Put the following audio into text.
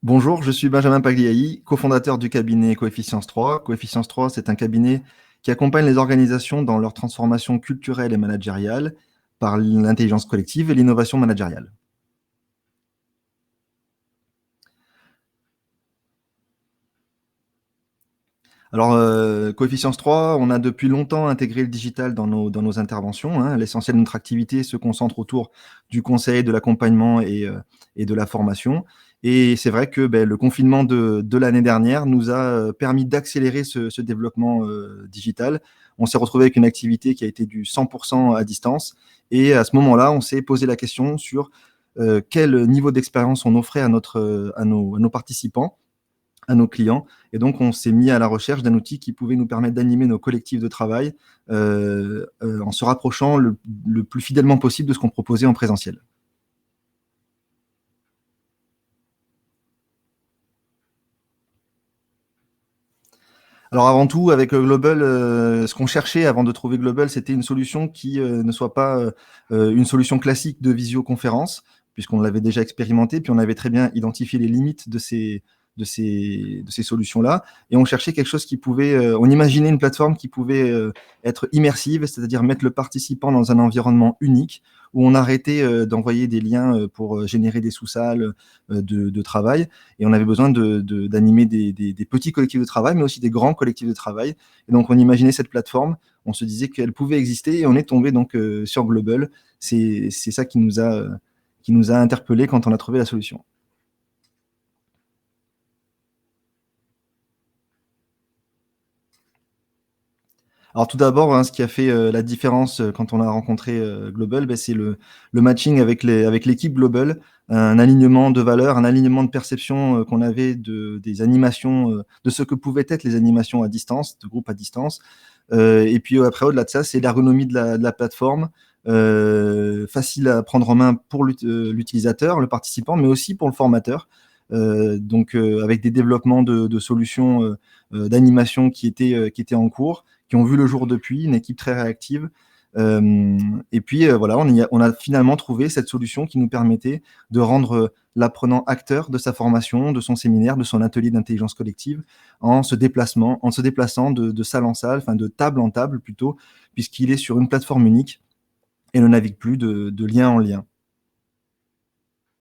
Bonjour, je suis Benjamin Pagliai, cofondateur du cabinet Coefficience 3. Coefficience 3, c'est un cabinet qui accompagne les organisations dans leur transformation culturelle et managériale par l'intelligence collective et l'innovation managériale. Alors, Coefficience 3, on a depuis longtemps intégré le digital dans nos interventions, hein. L'essentiel de notre activité se concentre autour du conseil, de l'accompagnement et de la formation. Et c'est vrai que le confinement de l'année dernière nous a permis d'accélérer ce développement digital. On s'est retrouvé avec une activité qui a été du 100% à distance. Et à ce moment-là, on s'est posé la question sur quel niveau d'expérience on offrait à nos participants, à nos clients. Et donc, on s'est mis à la recherche d'un outil qui pouvait nous permettre d'animer nos collectifs de travail en se rapprochant le plus fidèlement possible de ce qu'on proposait en présentiel. Alors avant tout, avec Global, ce qu'on cherchait avant de trouver Global, c'était une solution qui ne soit pas une solution classique de visioconférence, puisqu'on l'avait déjà expérimenté, puis on avait très bien identifié les limites de ces solutions-là. Et on cherchait quelque chose qui pouvait, on imaginait une plateforme qui pouvait être immersive, c'est-à-dire mettre le participant dans un environnement unique, où on arrêtait d'envoyer des liens pour générer des sous-salles de travail. Et on avait besoin d'animer des petits collectifs de travail, mais aussi des grands collectifs de travail. Et donc, on imaginait cette plateforme, on se disait qu'elle pouvait exister, et on est tombé donc sur Global. C'est ça qui nous a interpellés quand on a trouvé la solution. Alors tout d'abord, hein, ce qui a fait la différence quand on a rencontré Global, c'est le matching avec l'équipe Global, un alignement de valeurs, un alignement de perception qu'on avait des animations, de ce que pouvaient être les animations à distance, de groupes à distance. Et puis après, au-delà de ça, c'est l'ergonomie de la plateforme, facile à prendre en main pour l'utilisateur, le participant, mais aussi pour le formateur. Donc avec des développements de solutions d'animation qui étaient en cours, qui ont vu le jour depuis, une équipe très réactive. Et puis voilà, on a finalement trouvé cette solution qui nous permettait de rendre l'apprenant acteur de sa formation, de son séminaire, de son atelier d'intelligence collective, en se déplaçant de salle en salle, enfin de table en table plutôt, puisqu'il est sur une plateforme unique et ne navigue plus de lien en lien.